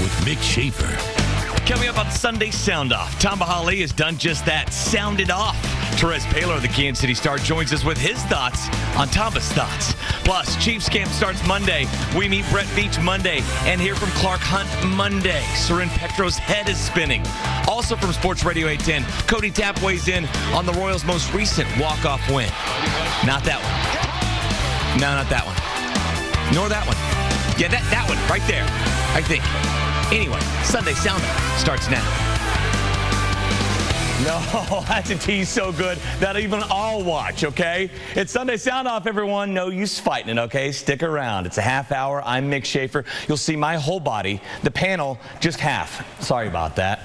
with Mick Schaefer. Coming up on Sunday Sound Off, Tamba Hali has done just that, sounded off. Terez Paylor of the Kansas City Star joins us with his thoughts on Tamba's thoughts. Plus, Chiefs camp starts Monday. We meet Brett Veach Monday and hear from Clark Hunt Monday. Soren Petro's head is spinning. Also from Sports Radio 810, Cody Tapp weighs in on the Royals' most recent walk-off win. Not that one. No, not that one. Nor that one. Yeah, that one right there, I think. Anyway, Sunday Sound Off starts now. No, that's a tease so good that even I'll watch, okay? It's Sunday Sound Off, everyone. No use fighting it, okay? Stick around. It's a half hour. I'm Mick Schaefer. You'll see my whole body. The panel, just half. Sorry about that.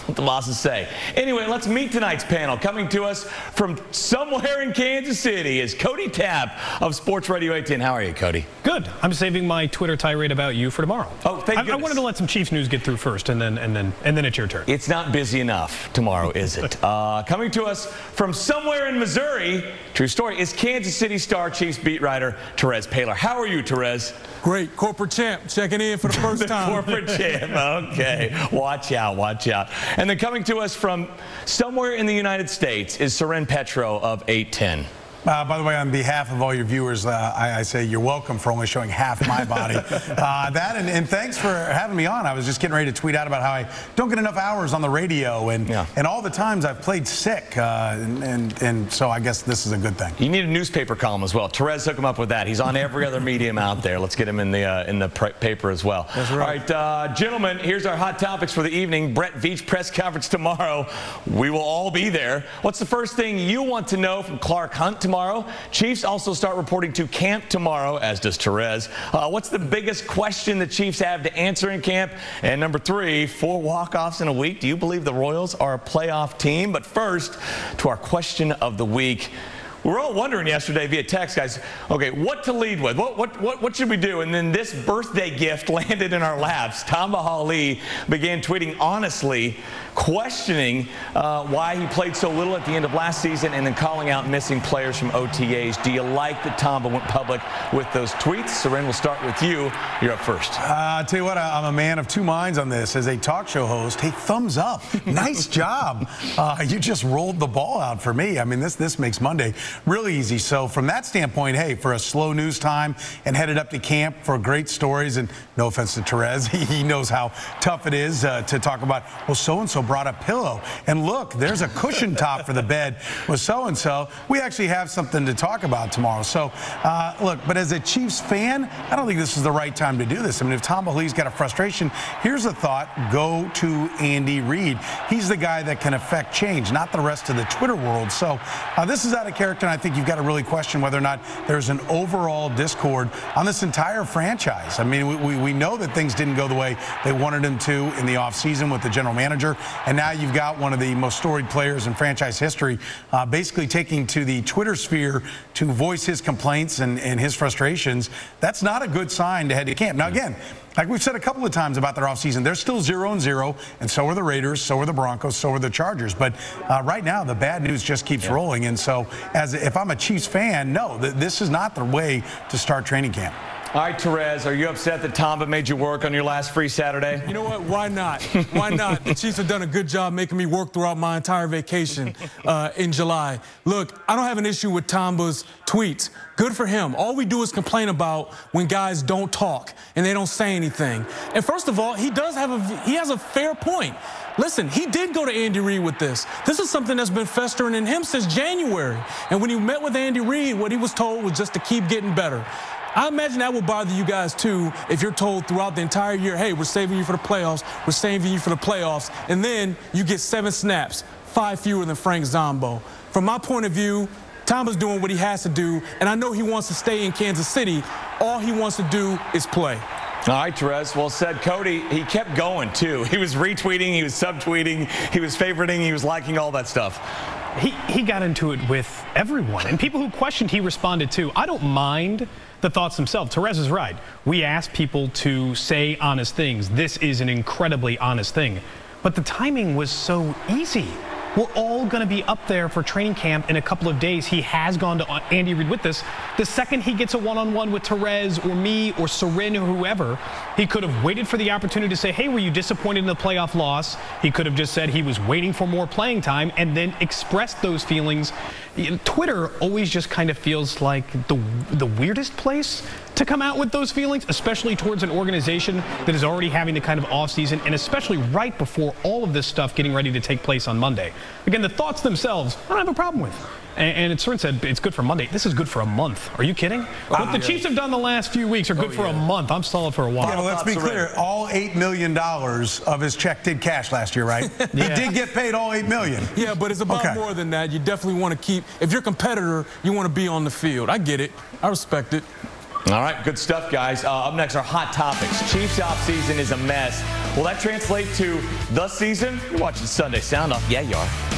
What the bosses say. Anyway, let's meet tonight's panel. Coming to us from somewhere in Kansas City is Cody Tapp of Sports Radio 810. How are you, Cody? Good. I'm saving my Twitter tirade about you for tomorrow. Oh, thank goodness. I wanted to let some Chiefs news get through first, and then it's your turn. It's not busy enough tomorrow, is it? Coming to us from somewhere in Missouri, true story, is Kansas City Star Chiefs beat writer Terez Paylor. How are you, Terez? Great. Corporate champ checking in for the first time. Corporate champ. Okay. Watch out. Watch out. And then coming to us from somewhere in the United States is Soren Petro of 810. By the way, on behalf of all your viewers, I say you're welcome for only showing half my body. And thanks for having me on. I was just getting ready to tweet out about how I don't get enough hours on the radio and all the times I've played sick. And so I guess this is a good thing. You need a newspaper column as well. Terez hook him up with that. He's on every other medium out there. Let's get him in the paper as well. That's right. All right, gentlemen, here's our hot topics for the evening. Brett Veach press conference tomorrow. We will all be there. What's the first thing you want to know from Clark Hunt tomorrow? Chiefs also start reporting to camp tomorrow, as does Terez. What's the biggest question the Chiefs have to answer in camp? And number 3, 4 walk-offs in a week. Do you believe the Royals are a playoff team? But first, to our question of the week. We were all wondering yesterday via text, guys, okay, what to lead with? What should we do? And then this birthday gift landed in our laps. Tamba Hali began tweeting honestly, questioning why he played so little at the end of last season and then calling out missing players from OTAs. Do you like that Tamba went public with those tweets? Soren, we'll start with you. You're up first. I'll tell you what, I'm a man of two minds on this. As a talk show host, hey, thumbs up. Nice job. You just rolled the ball out for me. I mean, this makes Monday really easy. So from that standpoint, hey, for a slow news time and headed up to camp for great stories, and no offense to Terez, he knows how tough it is to talk about, well, so-and-so brought a pillow. And look, there's a cushion top for the bed with so-and-so. We actually have something to talk about tomorrow. So, look, but as a Chiefs fan, I don't think this is the right time to do this. I mean, if Tamba Hali's got a frustration, here's a thought. Go to Andy Reid. He's the guy that can affect change, not the rest of the Twitter world. So this is out of character, and I think you've got to really question whether or not there's an overall discord on this entire franchise. I mean, we know that things didn't go the way they wanted them to in the offseason with the general manager, and now you've got one of the most storied players in franchise history basically taking to the Twitter sphere to voice his complaints and his frustrations. That's not a good sign to head to camp. Now, again, like we've said a couple of times about their offseason, they're still 0-0, and so are the Raiders, so are the Broncos, so are the Chargers. But right now, the bad news just keeps rolling. And so if I'm a Chiefs fan, no, this is not the way to start training camp. All right, Terez, are you upset that Tamba made you work on your last free Saturday? You know what? Why not? Why not? The Chiefs have done a good job making me work throughout my entire vacation in July. Look, I don't have an issue with Tamba's tweets. Good for him. All we do is complain about when guys don't talk and they don't say anything. And first of all, he has a fair point. Listen, he did go to Andy Reid with this. This is something that's been festering in him since January. And when he met with Andy Reid, what he was told was just to keep getting better. I imagine that will bother you guys, too, if you're told throughout the entire year, hey, we're saving you for the playoffs, we're saving you for the playoffs, and then you get 7 snaps, 5 fewer than Frank Zombo. From my point of view, Tamba's doing what he has to do, and I know he wants to stay in Kansas City. All he wants to do is play. All right, Terez. Well said. Cody, he kept going, too. He was retweeting, he was subtweeting, he was favoriting, he was liking all that stuff. He got into it with everyone, and people who questioned, he responded to. I don't mind the thoughts themselves. Terez is right. We ask people to say honest things. This is an incredibly honest thing. But the timing was so easy. we're all going to be up there for training camp in a couple of days. He has gone to Andy Reid with this. The second he gets a one-on-one with Terez or me or Sorin or whoever, he could have waited for the opportunity to say, hey, were you disappointed in the playoff loss? He could have just said he was waiting for more playing time and then expressed those feelings. Twitter always just kind of feels like the weirdest place to come out with those feelings, especially towards an organization that is already having the kind of offseason, and especially right before all of this stuff getting ready to take place on Monday. Again, the thoughts themselves, I don't have a problem with. And Sorin said it's good for Monday. This is good for a month. Are you kidding? What the Chiefs have done the last few weeks are good for a month. I'm solid for a while. Yeah, well, let's be clear. All $8 million of his check did cash last year, right? He did get paid all $8 million. Yeah, but it's about more than that. You definitely want to keep, if you're a competitor, you want to be on the field. I get it. I respect it. All right, good stuff, guys. Up next are hot topics. Chiefs offseason is a mess. Will that translate to the season? You're watching Sunday Sound Off. Yeah, you are.